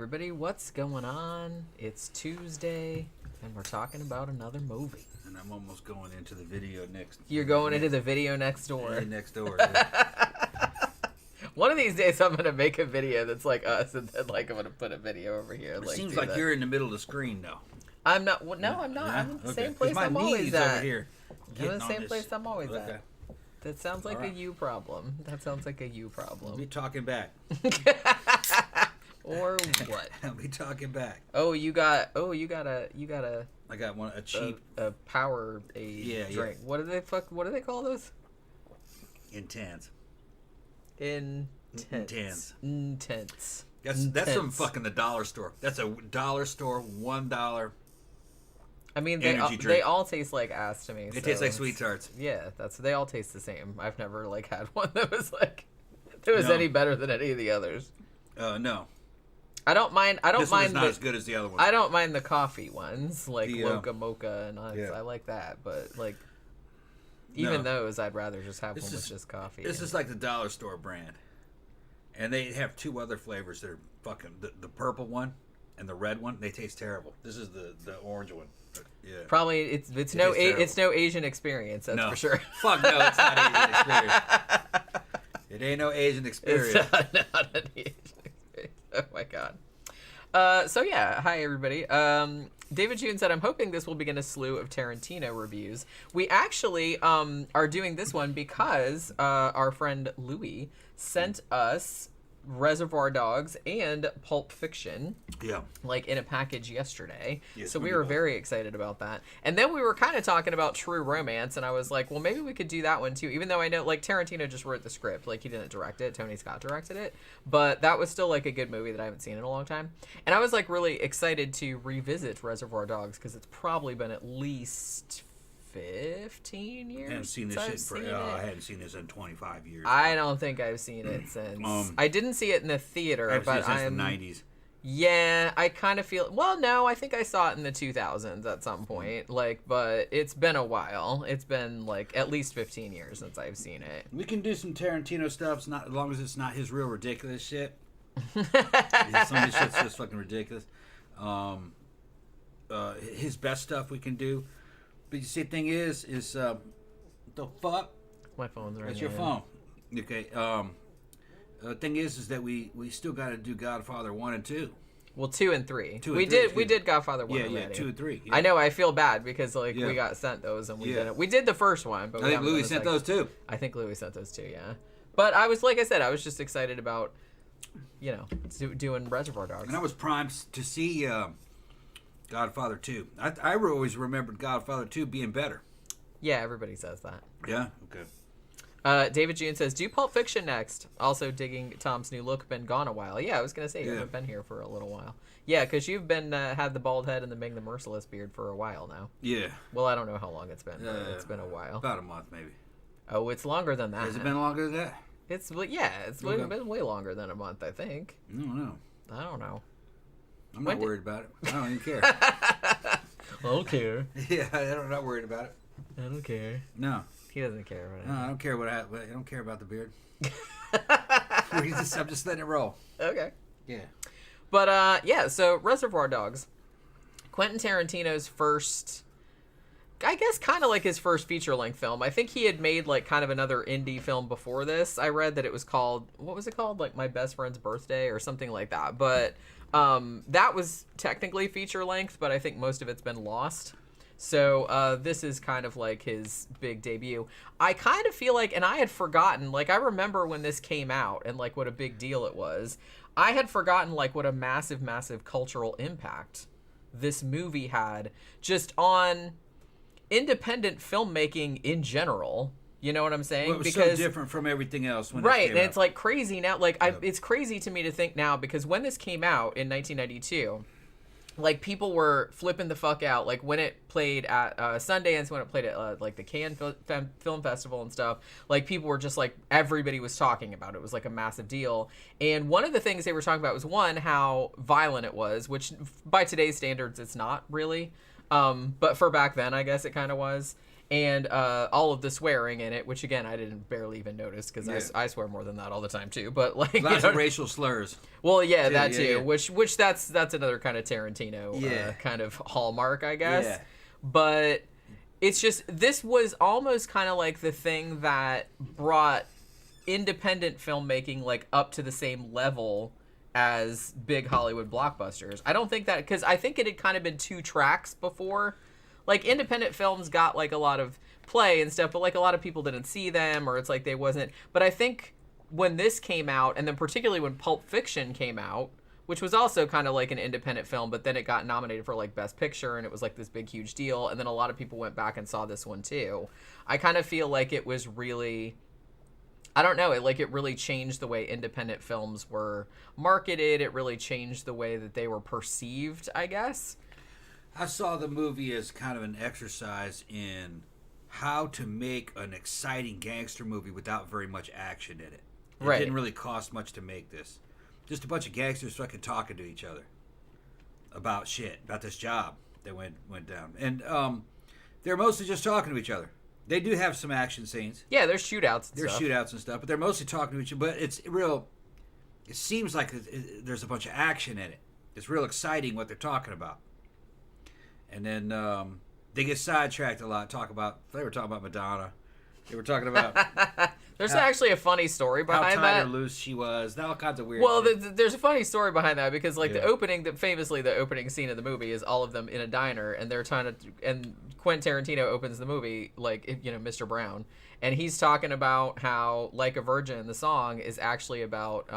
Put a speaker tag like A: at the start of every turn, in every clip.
A: everybody, what's going on? It's Tuesday, and we're talking about another movie.
B: And I'm almost going into the video next.
A: You're going into the video next door.
B: Yeah, next door. Yeah.
A: One of these days, I'm gonna make a video that's like us, and then like I'm gonna put a video over here.
B: It seems like you're in the middle of the screen, though.
A: I'm not. Well, no, I'm not.
B: Yeah?
A: I'm in the
B: Okay.
A: same place
B: my
A: I'm
B: knees
A: always at.
B: over here.
A: I'm in the same place I'm always
B: Okay.
A: at. That sounds like
B: All right.
A: a you problem. That sounds like a you problem.
B: Be talking back.
A: Or what?
B: Be talking back.
A: You got a
B: I got a cheap
A: a power drink.
B: Yeah.
A: What do they call those?
B: Intense.
A: Intense.
B: That's from fucking the dollar store. That's a dollar store $1.
A: I mean,
B: energy
A: they
B: drink.
A: all taste like ass to me.
B: It tastes like Sweet Tarts.
A: Yeah, they all taste the same. I've never like had one that was
B: No.
A: any better than any of the others.
B: No.
A: I don't mind.
B: This one's not as good as the other one.
A: I don't mind the coffee ones, like
B: The,
A: Loca Mocha and nuts.
B: yeah.
A: I like that, but like even those, I'd rather just have one with just coffee.
B: This is like the dollar store brand, and they have two other flavors that are fucking the purple one and the red one. They taste terrible. This is the orange one. Yeah.
A: Probably it's no Asian experience. That's
B: No.
A: for sure.
B: Fuck no, it's not Asian experience. It ain't no Asian experience.
A: It's not an Asian experience. Oh my god. So yeah, hi everybody. David June said, I'm hoping this will begin a slew of Tarantino reviews. We actually are doing this one because our friend Louie sent us Reservoir Dogs and Pulp Fiction,
B: Yeah.
A: like in a package yesterday.
B: Yes,
A: so we
B: we
A: were
B: did.
A: very excited about that. And then we were kind of talking about True Romance, and I was like, well, maybe we could do that one too, even though I know like Tarantino just wrote the script, like he didn't direct it, Tony Scott directed it, but that was still like a good movie that I haven't seen in a long time. And I was like really excited to revisit Reservoir Dogs because it's probably been at least 15 years
B: I haven't seen this
A: since
B: shit
A: I've seen it.
B: I hadn't seen this in 25 years.
A: I don't think I've seen it since. I didn't see it in the theater,
B: I haven't seen
A: but
B: it since
A: I'm
B: the 90s.
A: Yeah, I kind of feel. Well, no, I think I saw it in the 2000s at some point. Like, but it's been a while. It's been like at least 15 years since I've seen it.
B: We can do some Tarantino stuff, as long as it's not his real ridiculous shit. Some of his shit's just fucking ridiculous. His best stuff we can do. But you see, the thing is the fuck?
A: My phone's ringing.
B: That's your phone. Okay. The thing is that we still got to do Godfather 1 and 2.
A: Well, 2 and 3.
B: 2 and
A: we
B: 3,
A: did. We did Godfather 1
B: Yeah,
A: already.
B: 2 and 3. Yeah.
A: I know. I feel bad because like
B: Yeah.
A: we got sent those and we
B: Yeah.
A: didn't. We did the first one, but
B: I think Louie sent those too.
A: I think Louie sent those too. Yeah. But I was like I said, I was just excited about, doing Reservoir Dogs.
B: And I was primed to see Godfather 2. I always remembered Godfather 2 being better.
A: Yeah, everybody says that.
B: Yeah? Okay.
A: David June says, do Pulp Fiction next. Also digging Tom's new look. Been gone a while. Yeah, I was going to say, you haven't been here for a little while. Yeah, because you've been had the bald head and the Ming the Merciless beard for a while now.
B: Yeah.
A: Well, I don't know how long it's been, but it's been a while.
B: About a month, maybe.
A: Oh, it's longer than that.
B: Has it been longer than that?
A: It's been way longer than a month, I think.
B: I don't know.
A: I don't know.
B: I'm not worried about it. I don't even care.
A: I don't care.
B: Yeah, I'm not worried about it.
A: I don't care.
B: No.
A: He doesn't care about it.
B: No, I don't care I don't care about the beard. I'm just letting it roll.
A: Okay.
B: Yeah.
A: But, so Reservoir Dogs. Quentin Tarantino's first, I guess kind of like his first feature-length film. I think he had made like kind of another indie film before this. I read that it was called, what was it called? Like My Best Friend's Birthday or something like that. But that was technically feature-length, but I think most of it's been lost. So this is kind of like his big debut. I kind of feel like, and I had forgotten, like I remember when this came out and like what a big deal it was. I had forgotten like what a massive, massive cultural impact this movie had just on independent filmmaking in general. You know what I'm saying?
B: Well, it was so different from everything else. When
A: Right,
B: it came
A: and
B: out.
A: it's like crazy now. Like it's crazy to me to think now because when this came out in 1992, like people were flipping the fuck out. Like when it played at Sundance, when it played at like the Cannes Film Festival and stuff, like people were just like, everybody was talking about it. It was like a massive deal. And one of the things they were talking about was one, how violent it was, which by today's standards, it's not really. But for back then, I guess it kind of was. and all of the swearing in it, which again I didn't barely even notice because
B: Yeah.
A: I swear more than that all the time too. But like
B: Lots of racial slurs.
A: well, yeah,
B: too,
A: that
B: yeah,
A: too.
B: yeah.
A: Which that's another kind of Tarantino
B: Yeah.
A: kind of hallmark, I guess.
B: Yeah.
A: But it's just this was almost kind of like the thing that brought independent filmmaking like up to the same level as big Hollywood blockbusters. I don't think that because I think it had kind of been two tracks before. Like independent films got like a lot of play and stuff, but like a lot of people didn't see them or it's like they wasn't. But I think when this came out, and then particularly when Pulp Fiction came out, which was also kind of like an independent film, but then it got nominated for like Best Picture and it was like this big huge deal, and then a lot of people went back and saw this one too. I kind of feel like it was really, I don't know, it really changed the way independent films were marketed. It really changed the way that they were perceived, I guess.
B: I saw the movie as kind of an exercise in how to make an exciting gangster movie without very much action in it. It
A: Right.
B: didn't really cost much to make this. Just a bunch of gangsters fucking talking to each other about shit, about this job that went down. And they're mostly just talking to each other. They do have some action scenes.
A: Yeah, there's shootouts and
B: There's
A: stuff.
B: shootouts and stuff, but they're mostly talking to each other. But it's real. It seems like there's a bunch of action in it. It's real exciting what they're talking about. And then they get sidetracked a lot. They were talking about Madonna. They were talking about
A: There's actually a funny story
B: how
A: behind
B: tight or
A: that.
B: loose she was. All kinds of weird
A: Well,
B: shit.
A: there's a funny story behind that because like
B: Yeah.
A: famously the opening scene of the movie is all of them in a diner and they're trying to, and Quentin Tarantino opens the movie like, Mr. Brown, and he's talking about how Like a Virgin, the song, is actually about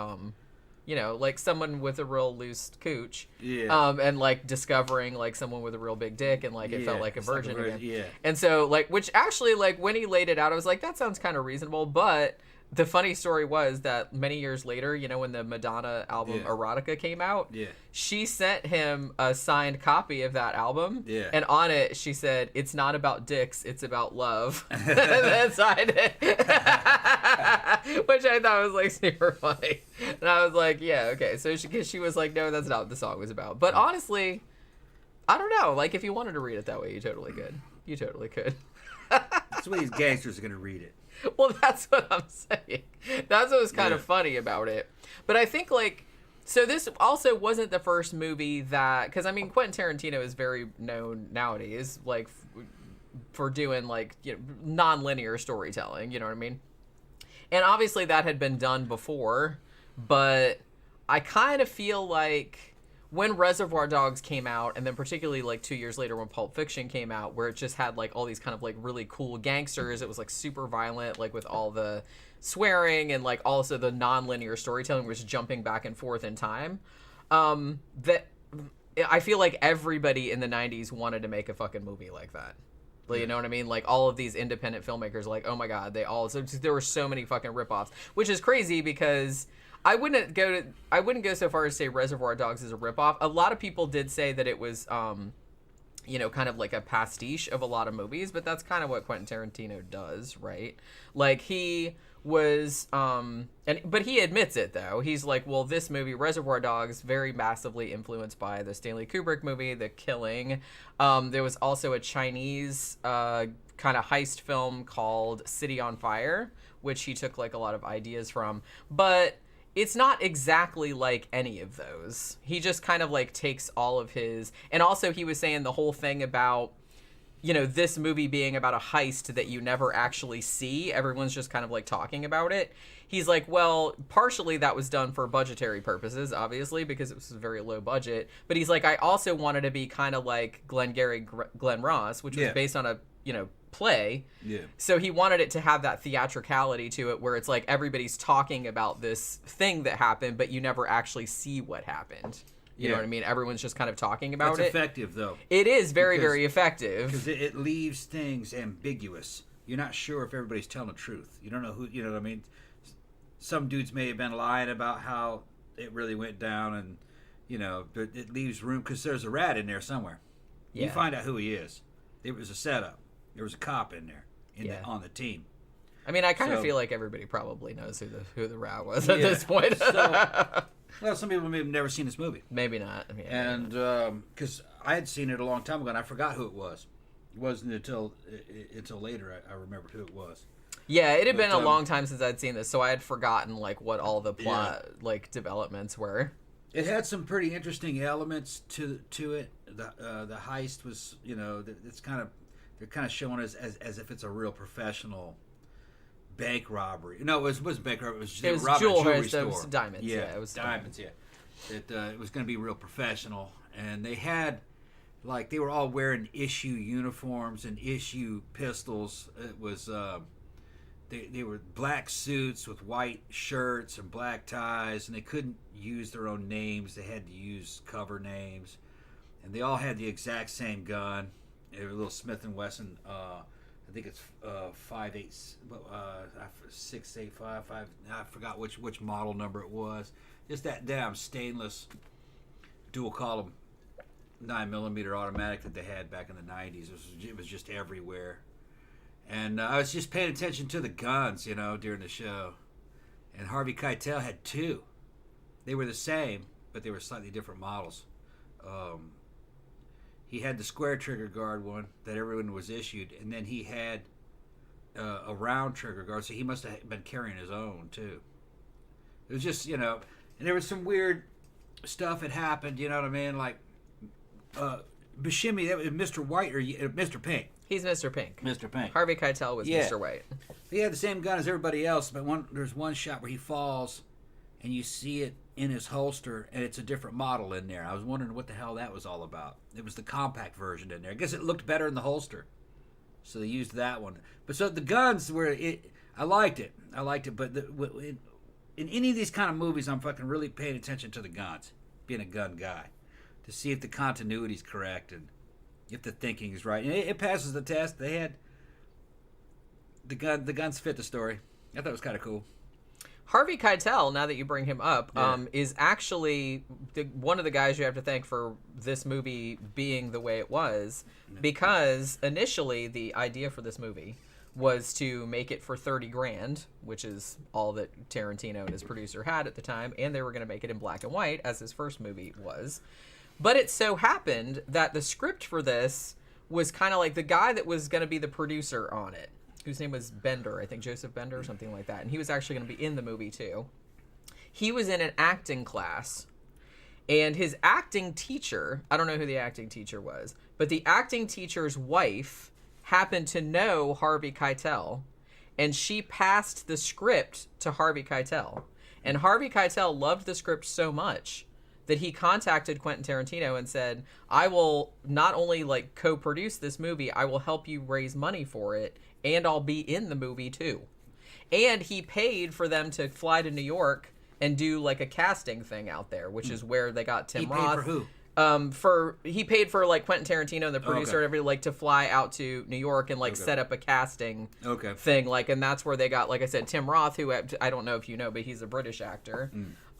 A: like someone with a real loose cooch,
B: Yeah.
A: and like discovering like someone with a real big dick, and like it felt
B: Yeah,
A: like a
B: it's like a
A: virgin
B: virgin,
A: again.
B: yeah.
A: And so like, which actually like when he laid it out, I was like, that sounds kind of reasonable. But the funny story was that many years later, when the Madonna album
B: Yeah.
A: Erotica came out,
B: Yeah.
A: she sent him a signed copy of that album.
B: Yeah.
A: And on it, she said, "It's not about dicks, it's about love." And then signed it. Which I thought was like super funny. And I was like, yeah, okay. So she was like, no, that's not what the song was about. But honestly, I don't know. Like, if you wanted to read it that way, you totally could. You totally could.
B: That's the way these gangsters are going to read it.
A: Well, that's what I'm saying. That's what was kind of funny about it. But I think, like, so this also wasn't the first movie that, because, I mean, Quentin Tarantino is very known nowadays, like, for doing, like, non-linear storytelling, you know what I mean? And obviously that had been done before, but I kind of feel like when Reservoir Dogs came out, and then particularly like 2 years later when Pulp Fiction came out, where it just had like all these kind of like really cool gangsters, it was like super violent, like with all the swearing and like also the non-linear storytelling was jumping back and forth in time. That I feel like everybody in the 90s wanted to make a fucking movie like that. You know what I mean? Like all of these independent filmmakers, like, oh my god, there were so many fucking ripoffs, which is crazy because I wouldn't go so far as to say Reservoir Dogs is a ripoff. A lot of people did say that it was, kind of like a pastiche of a lot of movies, but that's kind of what Quentin Tarantino does, right? Like he was, but he admits it though. He's like, well, this movie, Reservoir Dogs, very massively influenced by the Stanley Kubrick movie, The Killing. There was also a Chinese kind of heist film called City on Fire, which he took like a lot of ideas from, but it's not exactly like any of those. He just kind of like takes all of his, and also he was saying the whole thing about, this movie being about a heist that you never actually see. Everyone's just kind of like talking about it. He's like, well, partially that was done for budgetary purposes, obviously, because it was a very low budget. But he's like, I also wanted to be kind of like Glengarry Glen Ross, which was based on a, play. Yeah. So he wanted it to have that theatricality to it where it's like everybody's talking about this thing that happened, but you never actually see what happened. You know what I mean? Everyone's just kind of talking about it.
B: It's effective, though.
A: It is very, very effective.
B: Because it leaves things ambiguous. You're not sure if everybody's telling the truth. You don't know who, you know what I mean? Some dudes may have been lying about how it really went down, and, but it leaves room because there's a rat in there somewhere. Yeah. You find out who he is. It was a setup. There was a cop in there on the team. I mean,
A: I kind of feel like everybody probably knows who the rat was at this point.
B: Well, some people may have never seen this movie.
A: Maybe not.
B: And because I had seen it a long time ago, and I forgot who it was. It wasn't until later I remembered who it was.
A: Yeah, it had been a long time since I'd seen this, so I had forgotten like what all the plot like developments were.
B: It had some pretty interesting elements to it. The heist was, it's kind of they're kind of showing us as if it's a real professional bank robbery. No, it wasn't bank robbery. It was jewelry store.
A: It was diamonds. Yeah, it was
B: diamonds. Yeah, it was going to be real professional, and they had they were all wearing issue uniforms and issue pistols. It was. They were black suits with white shirts and black ties, and they couldn't use their own names. They had to use cover names, and they all had the exact same gun. It was a little Smith & Wesson. I think it's 685. I forgot which model number it was. Just that damn stainless dual column 9mm automatic that they had back in the 90s. It was just everywhere. And I was just paying attention to the guns, during the show. And Harvey Keitel had two. They were the same, but they were slightly different models. He had the square trigger guard one that everyone was issued, and then he had a round trigger guard, so he must have been carrying his own, too. It was just, and there was some weird stuff that happened, you know what I mean? Like, Buscemi, that was Mr. White or Mr. Pink.
A: He's Mr. Pink.
B: Mr. Pink.
A: Harvey Keitel was Mr. White.
B: He had the same gun as everybody else, but there's one shot where he falls, and you see it in his holster, and it's a different model in there. I was wondering what the hell that was all about. It was the compact version in there. I guess it looked better in the holster, so they used that one. But so the guns were I liked it, but in any of these kind of movies, I'm fucking really paying attention to the guns, being a gun guy, to see if the continuity's correct and if the thinking is right. And it passes the test. They had the guns fit the story. I thought it was kind of cool.
A: Harvey Keitel, now that you bring him up, is actually one of the guys you have to thank for this movie being the way it was, because initially the idea for this movie was to make it for $30,000, which is all that Tarantino and his producer had at the time, and they were going to make it in black and white, as his first movie was. But it so happened that the script for this was kind of like the guy that was going to be the producer on it, whose name was Bender, I think Joseph Bender or something like that. And he was actually going to be in the movie too. He was in an acting class, and his acting teacher, I don't know who the acting teacher was, but the acting teacher's wife happened to know Harvey Keitel, and she passed the script to Harvey Keitel. And Harvey Keitel loved the script so much that he contacted Quentin Tarantino and said, I will not only co-produce this movie, I will help you raise money for it, and I'll be in the movie too. And he paid for them to fly to New York and do a casting thing out there, which is where they got Tim Roth.
B: He paid for who?
A: He paid for Quentin Tarantino and the producer and everybody to fly out to New York and set up a casting thing, and that's where they got, like I said, Tim Roth, who I don't know if you know, but he's a British actor.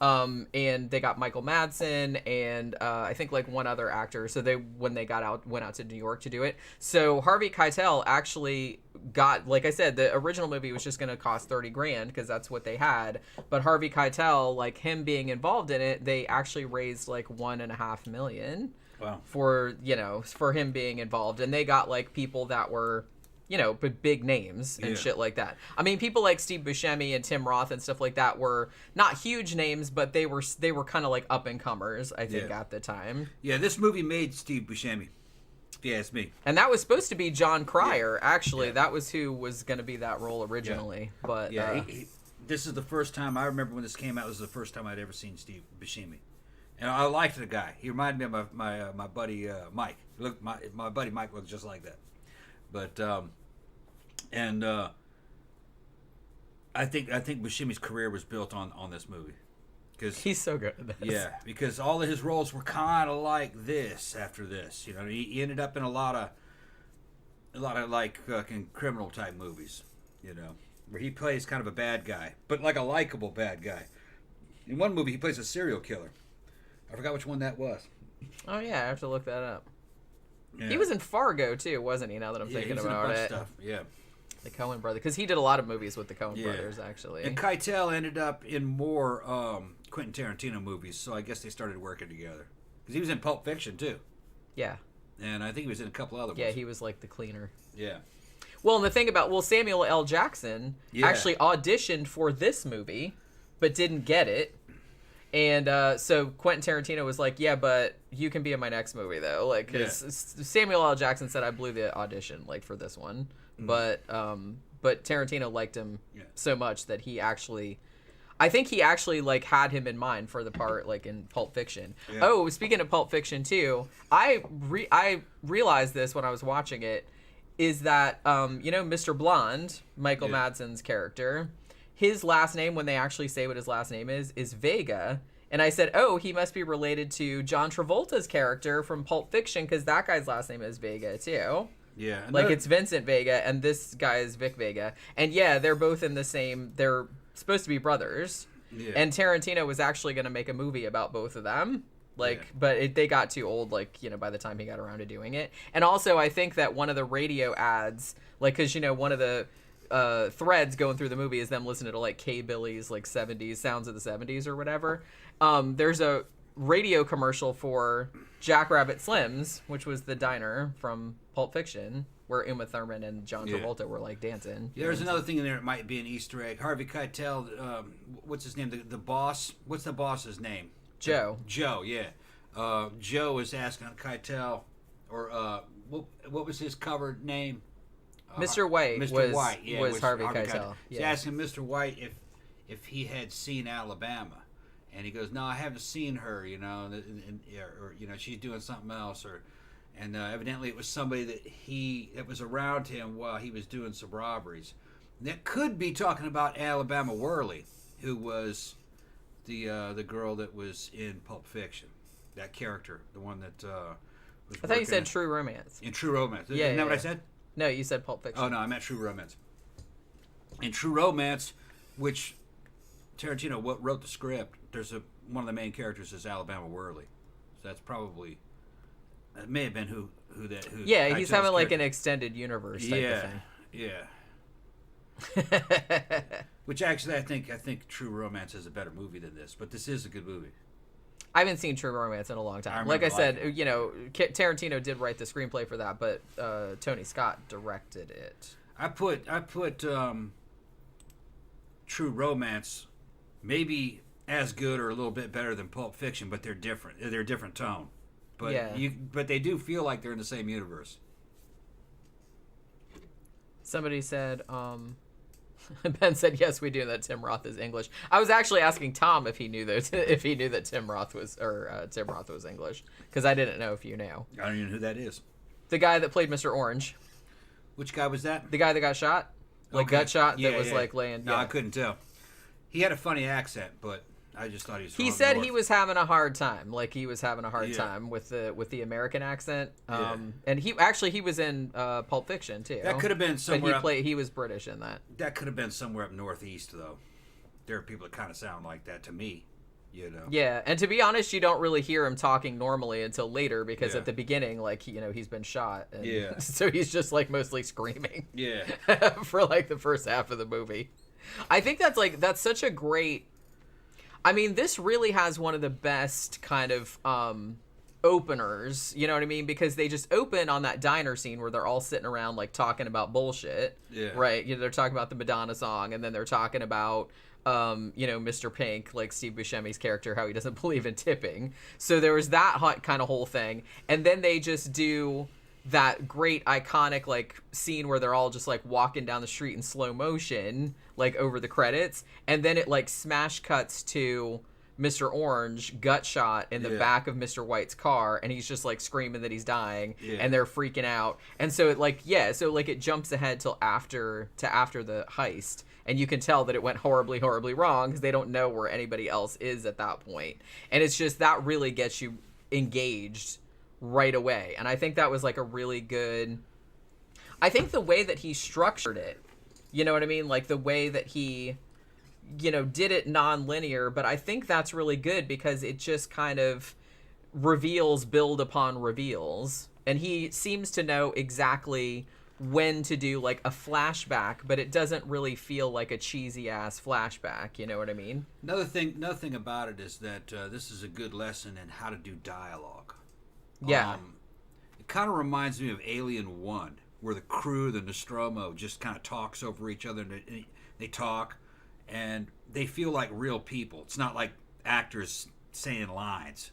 A: And they got Michael Madsen and I think one other actor. So when they went out to New York to do it. So Harvey Keitel actually got, like I said, the original movie was just going to cost $30,000 because that's what they had. But Harvey Keitel, him being involved in it, they actually raised $1.5 million.
B: Wow.
A: For him being involved, and they got people that were big names and shit like that. I mean, people like Steve Buscemi and Tim Roth and stuff like that were not huge names, but they were kind of up and comers, I think, at the time. Yeah,
B: this movie made Steve Buscemi, if you ask me.
A: And that was supposed to be John Cryer, actually. Yeah. That was who was going to be that role originally. Yeah. But
B: this is the first time, I remember when this came out, this was the first time I'd ever seen Steve Buscemi. And I liked the guy. He reminded me of my buddy Mike. My buddy Mike looked just like that. But I think Buscemi's career was built on this movie, because
A: he's so good at this.
B: Yeah, because all of his roles were kind of like this. After this, he ended up in a lot of criminal type movies, where he plays kind of a bad guy, but a likable bad guy. In one movie, he plays a serial killer. I forgot which one that was.
A: Oh yeah, I have to look that up. Yeah. He was in Fargo too, wasn't he? Now that I'm thinking about it.
B: Stuff. Yeah.
A: The Coen brothers, because he did a lot of movies with the Coen brothers, actually.
B: And Keitel ended up in more Quentin Tarantino movies, so I guess they started working together. Because he was in Pulp Fiction too.
A: Yeah.
B: and I think he was in a couple other ones.
A: Yeah, he was like the cleaner.
B: Yeah.
A: Well, and the thing about Samuel L. Jackson actually auditioned for this movie, but didn't get it. And so Quentin Tarantino was like, "Yeah, but you can be in my next movie, though." Like, 'cause Samuel L. Jackson said, "I blew the audition like for this one," but Tarantino liked him so much that I think he actually like had him in mind for the part like in Pulp Fiction. Yeah. Oh, speaking of Pulp Fiction too, I realized this when I was watching it, is that Mr. Blonde, Michael Madsen's character. His last name, when they actually say what his last name is Vega. And I said, oh, he must be related to John Travolta's character from Pulp Fiction, because that guy's last name is Vega, too.
B: Yeah.
A: Like, it's Vincent Vega, and this guy is Vic Vega. And, yeah, they're both in the same... They're supposed to be brothers. Yeah. And Tarantino was actually going to make a movie about both of them. But they got too old, by the time he got around to doing it. And also, I think that one of the radio ads, because, one of the... threads going through the movie is them listening to like K Billy's like 70s sounds of the 70s or whatever. There's a radio commercial for Jackrabbit Slim's, which was the diner from Pulp Fiction, where Uma Thurman and John Travolta were like dancing.
B: Yeah, there's another thing in there. It might be an Easter egg. Harvey Keitel, what's his name? The boss. What's the boss's name?
A: Joe.
B: Joe. Yeah. Joe was asking Keitel, or what was his covered name?
A: Mr. White was Harvey Keitel.
B: Yeah. He's asking Mr. White if he had seen Alabama, and he goes, "No, I haven't seen her. Or she's doing something else." And evidently it was somebody that was around him while he was doing some robberies. That could be talking about Alabama Worley, who was the girl that was in Pulp Fiction. That character, the one that was.
A: I thought you said True Romance.
B: In True Romance, isn't that what I said?
A: No, you said Pulp Fiction.
B: Oh, no, I meant True Romance. In True Romance, which Tarantino wrote the script, there's one of the main characters is Alabama Worley. So that's probably... It may have been who
A: yeah, he's having like an extended universe type of thing.
B: Yeah. Which actually, I think True Romance is a better movie than this, but this is a good movie.
A: I haven't seen True Romance in a long time. Like I said, Tarantino did write the screenplay for that, but Tony Scott directed it.
B: I put True Romance maybe as good or a little bit better than Pulp Fiction, but they're different. They're a different tone. But but they do feel like they're in the same universe.
A: Somebody said, Ben said, yes, we do, that Tim Roth is English. I was actually asking Tom if he knew that Tim Roth was English, because I didn't know if you knew.
B: I don't even know who that is.
A: The guy that played Mr. Orange.
B: Which guy was that?
A: The guy that got shot? Gut shot that was like laying...
B: No, I couldn't tell. He had a funny accent, but I just thought he was...
A: He said he was having a hard time. Like, he was having a hard time with the American accent. And he was in Pulp Fiction, too.
B: That could have been somewhere...
A: But he was British in that.
B: That could have been somewhere up northeast, though. There are people that kind of sound like that to me,
A: Yeah, and to be honest, you don't really hear him talking normally until later, because at the beginning, like, he's been shot. And so he's just, like, mostly screaming.
B: Yeah.
A: For, like, the first half of the movie. I think that's such a great... I mean, this really has one of the best kind of openers, you know what I mean? Because they just open on that diner scene where they're all sitting around, like, talking about bullshit. Yeah. Right? They're talking about the Madonna song, and then they're talking about, Mr. Pink, like Steve Buscemi's character, how he doesn't believe in tipping. So there was that kind of whole thing. And then they just do that great iconic, like, scene where they're all just, like, walking down the street in slow motion, like, over the credits, and then it, like, smash cuts to Mr. Orange gut shot in the back of Mr. White's car, and he's just, like, screaming that he's dying, and they're freaking out. And so it jumps ahead till after the heist, and you can tell that it went horribly, horribly wrong, because they don't know where anybody else is at that point. And it's just, that really gets you engaged right away. And I think that was, like, a really good... I think the way that he structured it, you know what I mean? Like, the way that he, did it non-linear, but I think that's really good, because it just kind of reveals build upon reveals. And he seems to know exactly when to do, like, a flashback, but it doesn't really feel like a cheesy-ass flashback, you know what I mean?
B: Another thing about it is that this is a good lesson in how to do dialogue.
A: Yeah.
B: kind of reminds me of Alien 1, where the crew, the Nostromo, just kind of talks over each other, and they talk, and they feel like real people. It's not like actors saying lines.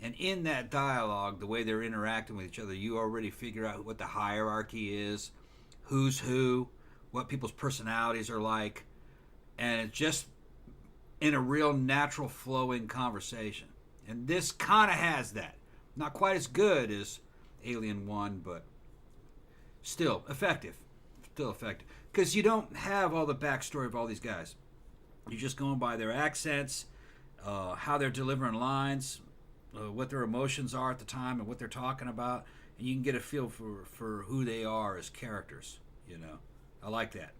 B: And in that dialogue, the way they're interacting with each other, you already figure out what the hierarchy is, who's who, what people's personalities are like, and it's just in a real natural flowing conversation. And this kind of has that. Not quite as good as Alien 1, but still effective. Still effective. Because you don't have all the backstory of all these guys. You're just going by their accents, how they're delivering lines, what their emotions are at the time and what they're talking about. And you can get a feel for who they are as characters, you know. I like that.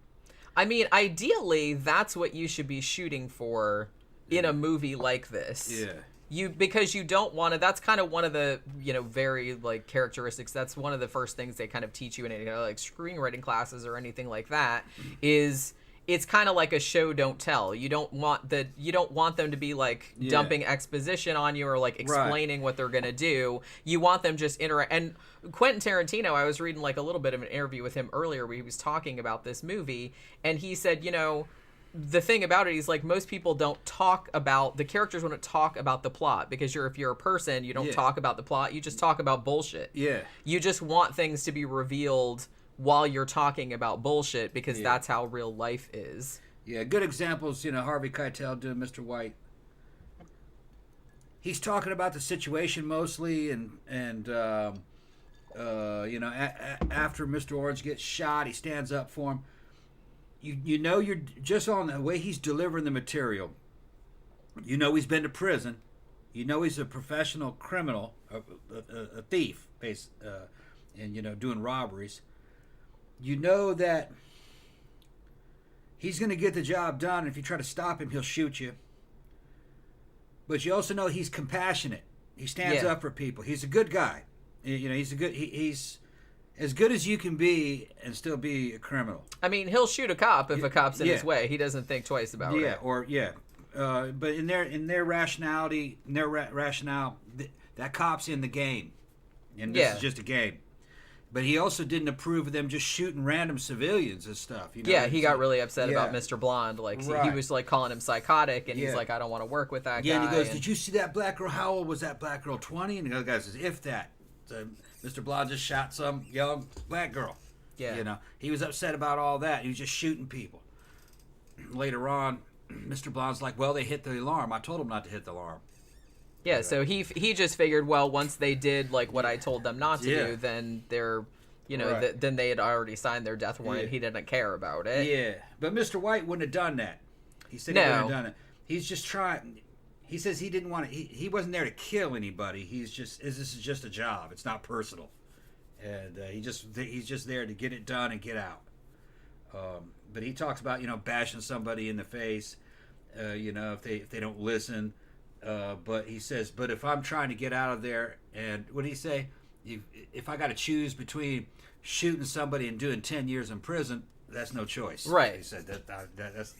A: I mean, ideally, that's what you should be shooting for in a movie like this.
B: Yeah.
A: Because you don't want to. That's kind of one of the very like characteristics. That's one of the first things they kind of teach you in any like screenwriting classes or anything like that. Is it's kind of like a show don't tell. You don't want them to be like dumping exposition on you or like explaining what they're gonna do. You want them just interact. And Quentin Tarantino, I was reading like a little bit of an interview with him earlier where he was talking about this movie, and he said, the thing about it is like most people don't talk about the characters wouldn't talk about the plot because if you're a person, you don't talk about the plot, you just talk about bullshit.
B: Yeah.
A: You just want things to be revealed while you're talking about bullshit because that's how real life is.
B: Yeah, good examples, Harvey Keitel doing Mr. White. He's talking about the situation mostly and after Mr. Orange gets shot, he stands up for him. You're just on the way he's delivering the material. He's been to prison. He's a professional criminal, a thief, and doing robberies. That he's going to get the job done. If you try to stop him, he'll shoot you. But you also know he's compassionate. He stands up for people. He's a good guy. He's as good as you can be and still be a criminal.
A: I mean, he'll shoot a cop if a cop's in his way. He doesn't think twice about it.
B: But in their rationality, rationale, that cop's in the game, and this is just a game. But he also didn't approve of them just shooting random civilians and stuff. He
A: got really upset about Mr. Blonde. Like he was like calling him psychotic, and he's like, I don't want to work with that guy.
B: Yeah, and he goes, "Did you see that black girl? How old was that black girl? 20?" And the other guy says, "If that." So Mr. Blonde just shot some young black girl. Yeah. He was upset about all that. He was just shooting people. Later on, Mr. Blonde's like, "Well, they hit the alarm. I told them not to hit the alarm."
A: Yeah, so he just figured, well, once they did like what I told them not to do, then they're, then they had already signed their death warrant. He didn't care about it.
B: Yeah, but Mr. White wouldn't have done that. He said he wouldn't have done it. He's just trying. He says he didn't want to. He wasn't there to kill anybody. This is just a job. It's not personal, and he's just there to get it done and get out. But he talks about bashing somebody in the face, if they don't listen. But he says, but if I'm trying to get out of there, and what did he say? If I got to choose between shooting somebody and doing 10 years in prison, that's no choice.
A: Right.
B: He said that's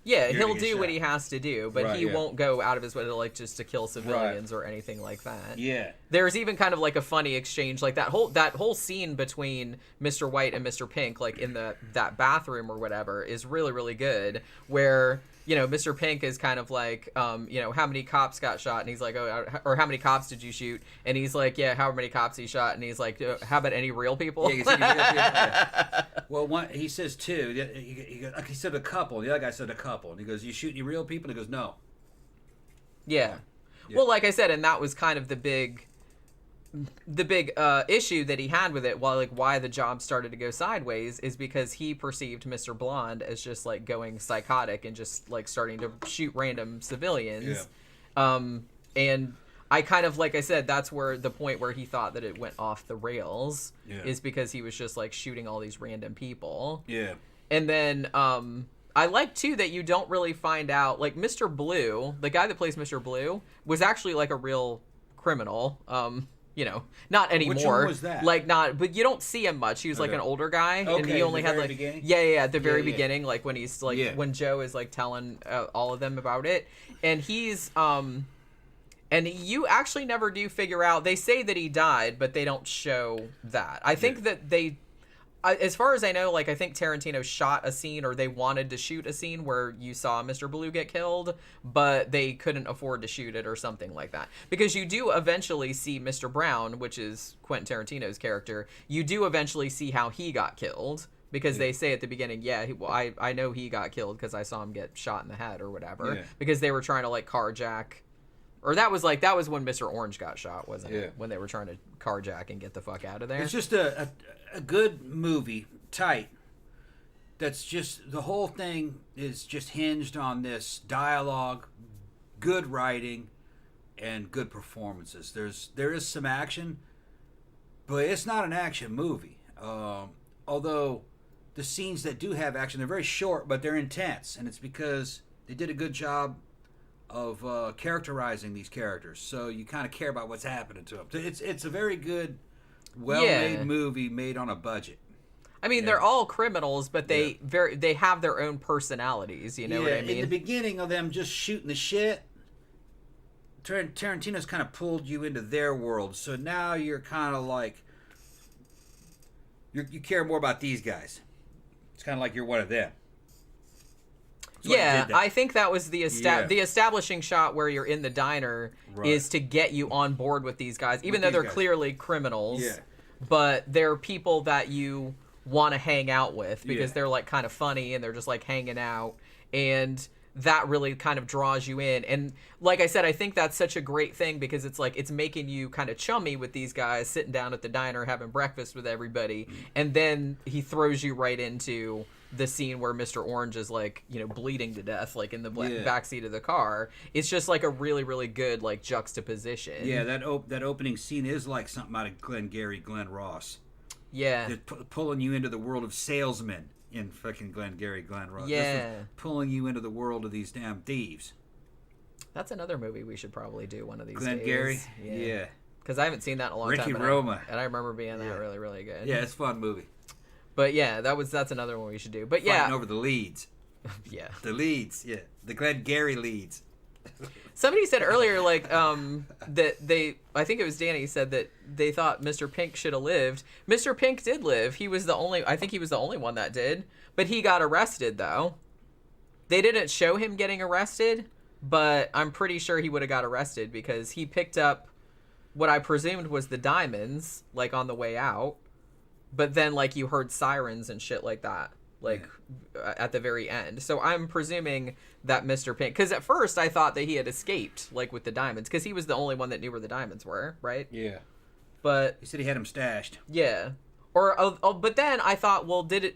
A: Yeah, he'll do what he has to do, but he won't go out of his way to to kill civilians or anything like that.
B: Yeah.
A: There's even kind of like a funny exchange, like that whole scene between Mr. White and Mr. Pink, like in that bathroom or whatever, is really, really good. Where Mr. Pink is kind of like, how many cops got shot? And he's like, or how many cops did you shoot? And he's like, yeah, how many cops he shot? And he's like, how about any real people?
B: Yeah, any real people? Yeah. Well, he says two. He said a couple. The other guy said a couple. And he goes, you shoot any real people? And he goes, no.
A: Yeah. Well, like I said, and that was kind of the big issue that he had with it, why the job started to go sideways, is because he perceived Mr. Blonde as just like going psychotic and just like starting to shoot random civilians. And I kind of, like I said, that's where the point where he thought that it went off the rails is because he was just like shooting all these random people. Yeah. And then I like too that you don't really find out, like Mr. Blue, the guy that plays Mr. Blue, was actually like a real criminal. Not anymore.
B: Which one was that?
A: But you don't see him much. He was like an older guy, and he only had like
B: beginning?
A: At the very beginning, like when he's like when Joe is like telling all of them about it, and he's And you actually never do figure out. They say that he died, but they don't show that. I think that they, as far as I know, like I think Tarantino shot a scene, or they wanted to shoot a scene where you saw Mr. Blue get killed, but they couldn't afford to shoot it or something like that. Because you do eventually see Mr. Brown, which is Quentin Tarantino's character. You do eventually see how he got killed. Because they say at the beginning, I know he got killed because I saw him get shot in the head or whatever. Yeah. Because they were trying to like carjack, or that was when Mr. Orange got shot, wasn't it? When they were trying to carjack and get the fuck out of there.
B: It's just a good movie, tight. That's just, the whole thing is just hinged on this dialogue, good writing, and good performances. There is some action, but it's not an action movie. Although the scenes that do have action, they're very short, but they're intense, and it's because they did a good job of characterizing these characters, so you kind of care about what's happening to them. It's a very good, well-made movie made on a budget.
A: I mean, they're all criminals, but they have their own personalities. You know what I mean?
B: In the beginning of them just shooting the shit, Tarantino's kind of pulled you into their world, so now you're kind of like you care more about these guys. It's kind of like you're one of them.
A: I think that was the establishing shot where you're in the diner is to get you on board with these guys, even though they're clearly criminals. Yeah. But they're people that you want to hang out with because they're like kind of funny and they're just like hanging out, and that really kind of draws you in. And like I said, I think that's such a great thing because it's like it's making you kind of chummy with these guys, sitting down at the diner having breakfast with everybody, and then he throws you right into the scene where Mr. Orange is like, you know, bleeding to death, like in the backseat of the car. It's just like a really, really good like juxtaposition.
B: Yeah, that opening scene is like something out of Glenn Ross.
A: Yeah,
B: they're pulling you into the world of salesmen in fucking Glenn Ross.
A: Yeah,
B: pulling you into the world of these damn thieves.
A: That's another movie we should probably do one of these days.
B: Glengarry. Yeah.
A: Because I haven't seen that in a long time.
B: Ricky Roma.
A: And I remember being that really, really good.
B: Yeah, it's a fun movie.
A: But yeah, that's another one we should do. But
B: Fighting over the leads.
A: Yeah.
B: The leads, yeah. The Glengarry leads.
A: Somebody said earlier, like, that I think it was Danny, said that they thought Mr. Pink should have lived. Mr. Pink did live. I think he was the only one that did. But he got arrested, though. They didn't show him getting arrested, but I'm pretty sure he would have got arrested because he picked up what I presumed was the diamonds, like, on the way out. But then, like, you heard sirens and shit like that, like, at the very end. So I'm presuming that Mr. Pink... Because at first I thought that he had escaped, like, with the diamonds. Because he was the only one that knew where the diamonds were, right?
B: Yeah.
A: But...
B: He said he had them stashed.
A: Yeah. But then I thought, well, did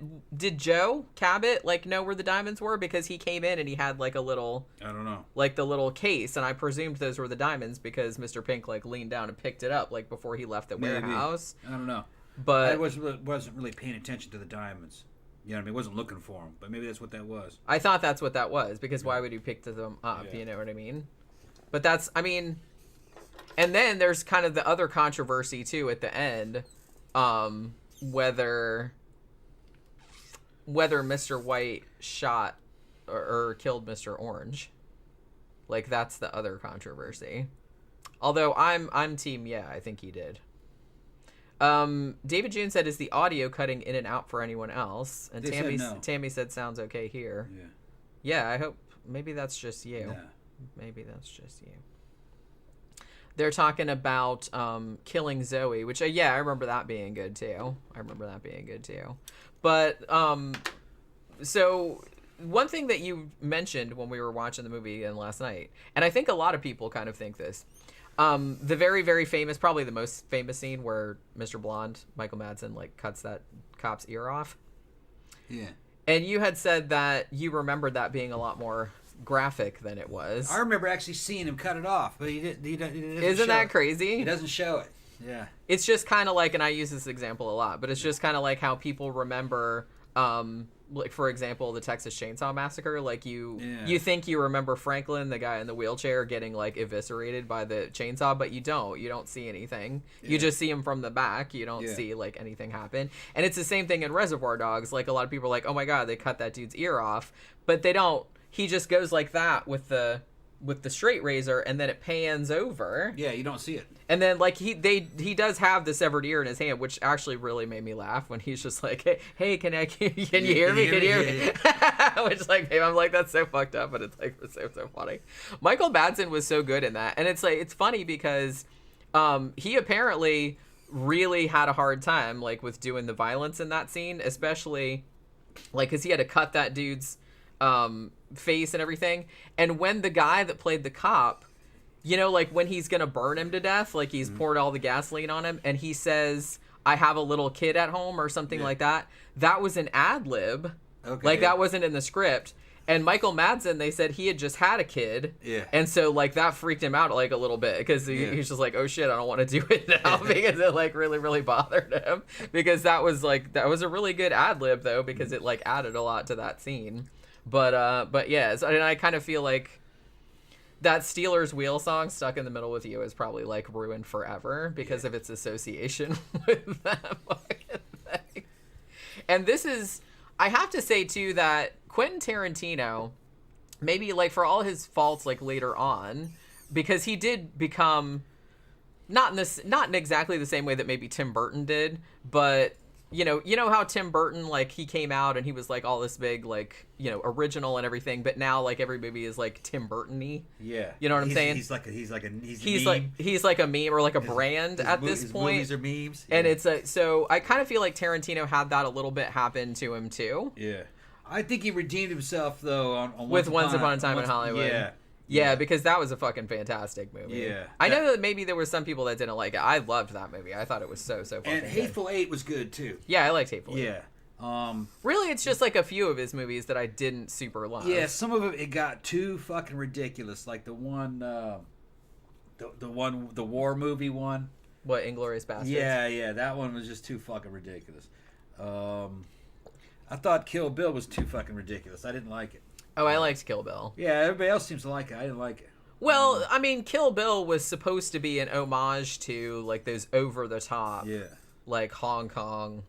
A: Joe Cabot, like, know where the diamonds were? Because he came in and he had, like, a little...
B: I don't know.
A: Like, the little case. And I presumed those were the diamonds because Mr. Pink, like, leaned down and picked it up, like, before he left the warehouse.
B: I don't know.
A: But
B: I wasn't really paying attention to the diamonds. You know what I mean? I wasn't looking for them, but maybe that's what that was.
A: I thought that's what that was, because why would you pick them up? Yeah. You know what I mean? But that's, I mean, and then there's kind of the other controversy too at the end, whether Mr. White shot or killed Mr. Orange. Like, that's the other controversy. Although I'm team, I think he did. David June said, is the audio cutting in and out for anyone else? And Tammy said, sounds okay here. Yeah, I hope, maybe that's just you.
B: Yeah.
A: Maybe that's just you. They're talking about killing Zoe, which, I remember that being good too. But, so one thing that you mentioned when we were watching the movie last night, and I think a lot of people kind of think this, the very, very famous, probably the most famous scene where Mr. Blonde, Michael Madsen, like, cuts that cop's ear off.
B: Yeah.
A: And you had said that you remembered that being a lot more graphic than it was.
B: I remember actually seeing him cut it off, but he doesn't.
A: Isn't that crazy?
B: He doesn't show it. Yeah.
A: It's just kind of like, and I use this example a lot, but it's just kind of like how people remember, like, for example, the Texas Chainsaw Massacre. Like, you think you remember Franklin, the guy in the wheelchair, getting, like, eviscerated by the chainsaw, but you don't see anything. You just see him from the back. You don't see, like, anything happen. And it's the same thing in Reservoir Dogs. Like, a lot of people are like, oh my god, they cut that dude's ear off, but they don't. He just goes like that with the with the straight razor, and then it pans over.
B: Yeah, you don't see it.
A: And then like he does have the severed ear in his hand, which actually really made me laugh when he's just like, hey, can you hear me? Can you hear me? Yeah. Which like, babe, I'm like, that's so fucked up, but it's like so funny. Michael Madsen was so good in that, and it's like it's funny because he apparently really had a hard time like with doing the violence in that scene, especially like because he had to cut that dude's face and everything. And when the guy that played the cop, you know, like when he's gonna burn him to death, like he's poured all the gasoline on him, and he says, "I have a little kid at home" or something like that. That was an ad lib. Okay, like that wasn't in the script. And Michael Madsen, they said he had just had a kid. Yeah. And so like that freaked him out like a little bit because he's just like, oh shit, I don't want to do it now because it like really bothered him, because that was a really good ad lib though, because it like added a lot to that scene. But yeah, and I kind of feel like that Steelers Wheel song, Stuck in the Middle with You, is probably like ruined forever because of its association with that fucking thing. And this is, I have to say too that Quentin Tarantino, maybe like for all his faults like later on, because he did become not in exactly the same way that maybe Tim Burton did, but you know how Tim Burton, like he came out and he was like all this big like, you know, original and everything, but now like every movie is like Tim Burton-y. Yeah. You know what I'm saying? He's like a meme or like a brand at this point.
B: His movies are memes.
A: Yeah. And it's so I kind of feel like Tarantino had that a little bit happen to him too.
B: Yeah. I think he redeemed himself though on
A: Once Upon a Time in Hollywood.
B: Yeah.
A: Yeah, because that was a fucking fantastic movie.
B: Yeah.
A: I know that maybe there were some people that didn't like it. I loved that movie. I thought it was so fucking good.
B: And Hateful Eight was good, too.
A: Yeah, I liked Hateful Eight.
B: Yeah.
A: Really, it's just like a few of his movies that I didn't super love.
B: Yeah, some of it got too fucking ridiculous. Like the one, the war movie one.
A: What, Inglourious Basterds?
B: Yeah, that one was just too fucking ridiculous. I thought Kill Bill was too fucking ridiculous. I didn't like it.
A: Oh, I liked Kill Bill.
B: Yeah, everybody else seems to like it. I didn't like it.
A: Well, I mean, Kill Bill was supposed to be an homage to, like, those over-the-top, like, Hong Kong,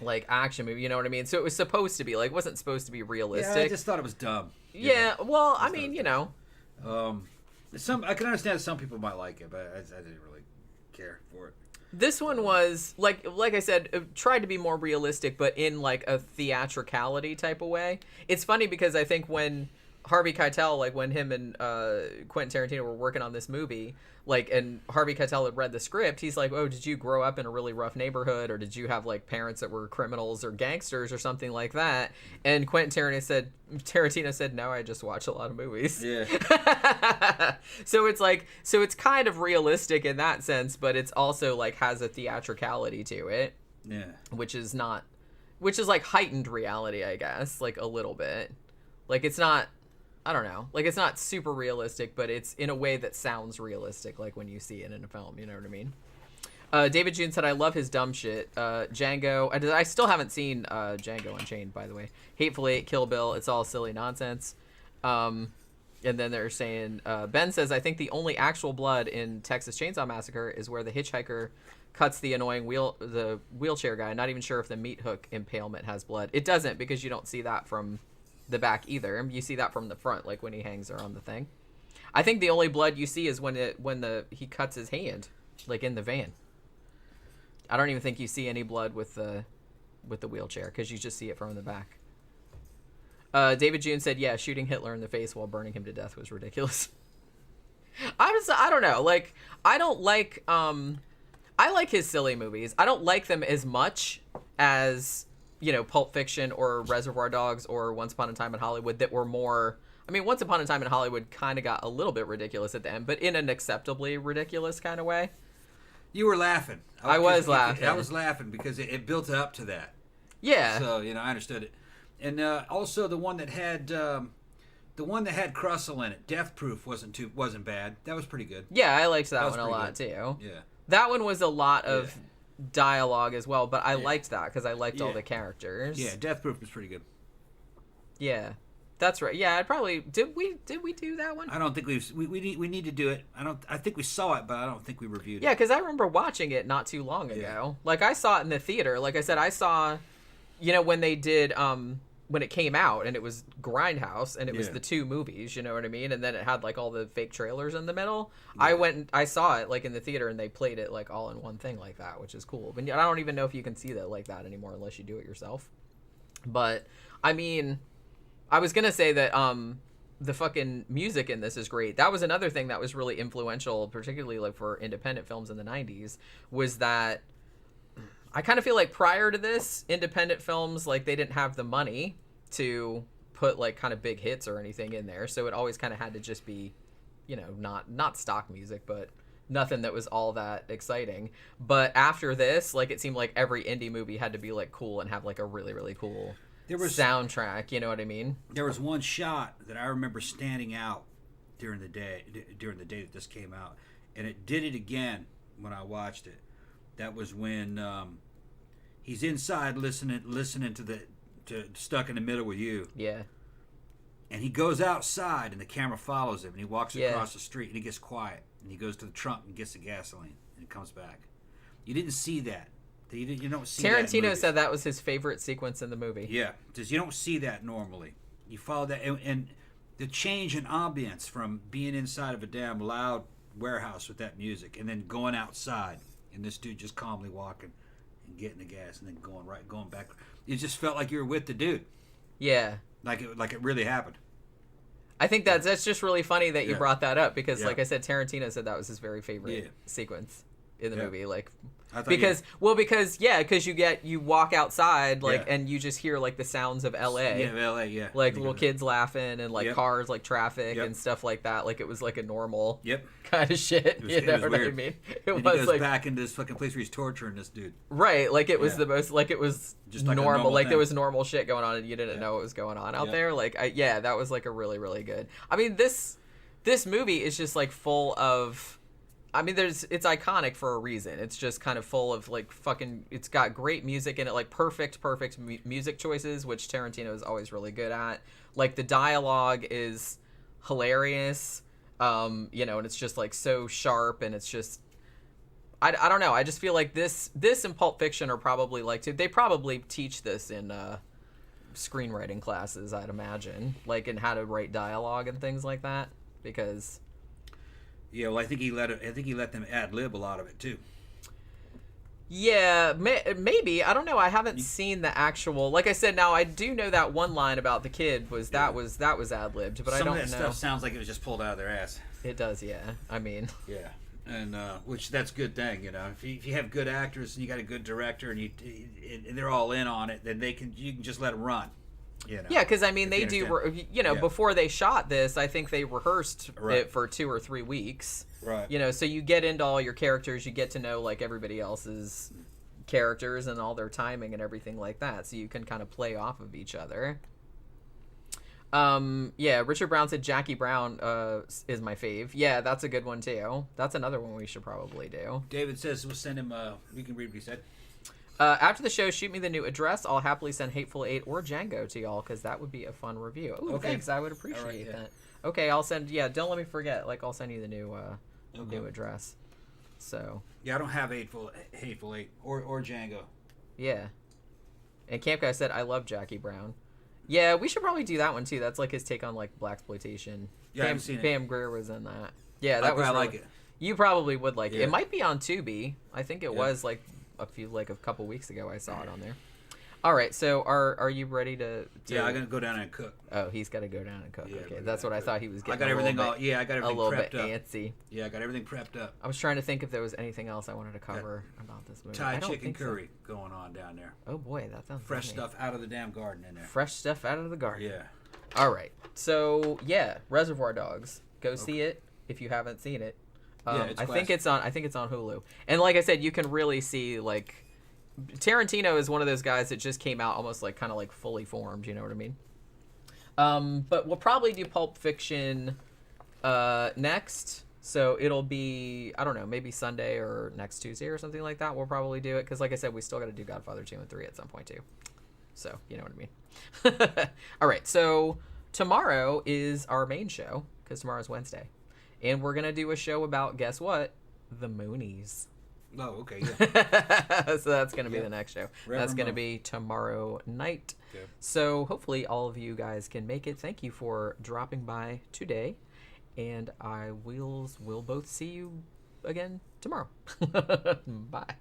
A: like, action movie, you know what I mean? So it was supposed to be, like, it wasn't supposed to be realistic.
B: Yeah, I just thought it was dumb.
A: Yeah, well, I mean, you know.
B: I can understand some people might like it, but I didn't really care for it.
A: This one was, like I said, tried to be more realistic, but in, like, a theatricality type of way. It's funny because I think when Harvey Keitel, like, when him and Quentin Tarantino were working on this movie, like, and Harvey Keitel had read the script, he's like, oh, did you grow up in a really rough neighborhood, or did you have, like, parents that were criminals or gangsters or something like that? And Quentin Tarantino said, no, I just watch a lot of movies. Yeah. So it's kind of realistic in that sense, but it's also, like, has a theatricality to it. Yeah. Which is like heightened reality, I guess, like, a little bit. Like, it's not, I don't know. Like, it's not super realistic, but it's in a way that sounds realistic, like when you see it in a film. You know what I mean? David June said, I love his dumb shit. Django. I still haven't seen Django Unchained, by the way. Hateful Eight, Kill Bill. It's all silly nonsense. And then they're saying, Ben says, I think the only actual blood in Texas Chainsaw Massacre is where the hitchhiker cuts the annoying wheelchair guy. Not even sure if the meat hook impalement has blood. It doesn't, because you don't see that from the back either. You see that from the front, like when he hangs her on the thing. I think the only blood you see is when he cuts his hand, like in the van. I don't even think you see any blood with the wheelchair, because you just see it from the back. David June said, yeah, shooting Hitler in the face while burning him to death was ridiculous. I don't know. Like, I don't like I like his silly movies. I don't like them as much as, you know, Pulp Fiction or Reservoir Dogs or Once Upon a Time in Hollywood, that were more, I mean, Once Upon a Time in Hollywood kind of got a little bit ridiculous at the end, but in an acceptably ridiculous kind of way.
B: You were laughing.
A: I was laughing.
B: I was laughing because it built up to that.
A: Yeah.
B: So, you know, I understood it. And also the one that had Crustle in it, Death Proof, wasn't bad. That was pretty good.
A: Yeah, I liked that one a lot too. Yeah. That one was a lot of dialogue as well, but I liked that because I liked all the characters.
B: Yeah, Death Proof was pretty good.
A: Yeah, that's right. Yeah, I probably did we do that one?
B: I don't think we need to do it. I think we saw it, but I don't think we reviewed it.
A: Yeah, because I remember watching it not too long ago. Like, I saw it in the theater. Like I said, I saw, you know, when they did when it came out, and it was Grindhouse, and it was
B: Yeah.
A: the 2 movies, you know what I mean? And then it had like all the fake trailers in the middle.
B: Yeah.
A: I went and I saw it like in the theater, and they played it like all in one thing like that, which is cool. But I don't even know if you can see that like that anymore unless you do it yourself. But I mean, I was gonna say that the fucking music in this is great. That was another thing that was really influential, particularly like for independent films in the 90s, was that I kind of feel like prior to this, independent films, like they didn't have the money to put like kind of big hits or anything in there. So it always kind of had to just be, you know, not stock music, but nothing that was all that exciting. But after this, like it seemed like every indie movie had to be like cool and have like a really, really cool soundtrack. You know what I mean?
B: There was one shot that I remember standing out during the day that this came out, and it did it again when I watched it. That was when he's inside listening to Stuck in the Middle with You.
A: Yeah.
B: And he goes outside, and the camera follows him, and he walks across the street, and he gets quiet, and he goes to the trunk and gets the gasoline, and he comes back. You didn't see that. You don't see that in
A: Tarantino
B: movies.
A: said that was his favorite sequence in the movie.
B: Yeah, because you don't see that normally. You follow that, and the change in ambience from being inside of a damn loud warehouse with that music, and then going outside, and this dude just calmly walking and getting the gas, and then going back. It just felt like you were with the dude.
A: Yeah.
B: Like it really happened.
A: I think that's just really funny that you
B: Yeah.
A: brought that up because,
B: Yeah.
A: like I said, Tarantino said that was his very favorite
B: Yeah.
A: sequence in the
B: Yeah.
A: movie. Like,
B: I thought
A: because you walk outside like
B: Yeah.
A: and you just hear like the sounds of LA.
B: Yeah, LA, yeah.
A: Like little kids laughing and like
B: Yep.
A: cars, like traffic
B: Yep.
A: and stuff like that. Like it was like a normal
B: Yep.
A: kind of shit.
B: was-
A: You
B: it
A: know
B: was
A: what I
B: weird.
A: mean? It
B: And he
A: was
B: goes
A: like
B: back into this fucking place where he's torturing this dude.
A: right, like it was
B: Yeah.
A: the most, like it was
B: Just like a
A: normal.
B: normal
A: Like there
B: thing.
A: was normal shit going on and you didn't
B: Yeah.
A: know what was going on out
B: Yeah.
A: there. Like that was like a really, really good. I mean, this movie is just like full of. I mean, it's iconic for a reason. It's just kind of full of like fucking. It's got great music in it, like perfect music choices, which Tarantino is always really good at. Like the dialogue is hilarious, you know, and it's just like so sharp, and it's just. I don't know. I just feel like this and Pulp Fiction are probably like they probably teach this in screenwriting classes, I'd imagine, like in how to write dialogue and things like that, because.
B: Yeah, well, I think he let them ad lib a lot of it too.
A: Yeah, maybe. I don't know. I haven't seen the actual. Like I said, now I do know that one line about the kid was ad libbed, but
B: Some
A: I don't
B: of that
A: know.
B: stuff sounds like it was just pulled out of their ass.
A: It does, yeah. I mean,
B: Yeah, and which that's a good thing, you know. If you have good actors and you got a good director and and they're all in on it, then you can just let them run. You know?
A: yeah, because I mean,
B: If
A: they
B: you
A: do.
B: understand.
A: You know,
B: Yeah.
A: before they shot this, I think they rehearsed
B: Right.
A: it for 2 or 3 weeks.
B: Right.
A: You know, so you get into all your characters, you get to know like everybody else's characters and all their timing and everything like that, so you can kind of play off of each other. Yeah, Richard Brown said Jackie Brown is my fave. Yeah, that's a good one too. That's another one we should probably do.
B: David says we'll send him. We can read what he said.
A: After the show, shoot me the new address. I'll happily send Hateful Eight or Django to y'all because that would be a fun review. Ooh,
B: Okay.
A: thanks. I would appreciate
B: All right, yeah.
A: that. Okay, I'll send. Yeah, don't let me forget. Like, I'll send you the new new address. So
B: Yeah, I don't have Hateful Eight or Django.
A: yeah. And Camp Guy said, "I love Jackie Brown." Yeah, we should probably do that one too. That's like his take on like blaxploitation.
B: Yeah, I haven't seen it.
A: Pam Grier was in that. Yeah, that was.
B: I
A: really,
B: like it.
A: You probably would like it.
B: Yeah.
A: It might be on Tubi. I think it
B: Yeah.
A: was like a couple weeks ago. I saw it on there. All right, so are you ready to
B: Yeah, I'm gonna go down and cook.
A: Oh, he's got to go down and cook.
B: Yeah,
A: Okay,
B: go
A: that's
B: down
A: what I
B: and
A: thought
B: cook.
A: he was
B: I
A: getting.
B: got everything
A: a
B: all. Yeah, I got
A: a
B: everything
A: little
B: prepped
A: bit
B: up.
A: antsy.
B: Yeah, I got everything prepped up.
A: I was trying to think if there was anything else I wanted to cover about this movie.
B: Thai
A: I don't
B: chicken
A: think so.
B: curry going on down there.
A: Oh boy, that sounds
B: Fresh
A: yummy.
B: stuff out of the damn garden in there.
A: Fresh stuff out of the garden.
B: Yeah.
A: All right. So yeah, Reservoir Dogs. Go see it if you haven't seen it.
B: Yeah, it's
A: I think
B: classic.
A: it's on Hulu. And like I said, you can really see like Tarantino is one of those guys that just came out almost like kind of like fully formed. You know what I mean? But we'll probably do Pulp Fiction next. So it'll be, I don't know, maybe Sunday or next Tuesday or something like that. We'll probably do it because, like I said, we still got to do Godfather 2 and 3 at some point too. So you know what I mean. All right. So tomorrow is our main show because tomorrow's Wednesday, and we're gonna do a show about, guess what? The Moonies.
B: Oh, okay, yeah.
A: So that's going to be the next show. That's going to be tomorrow night.
B: Okay.
A: So hopefully all of you guys can make it. Thank you for dropping by today. And we'll both see you again tomorrow. Bye.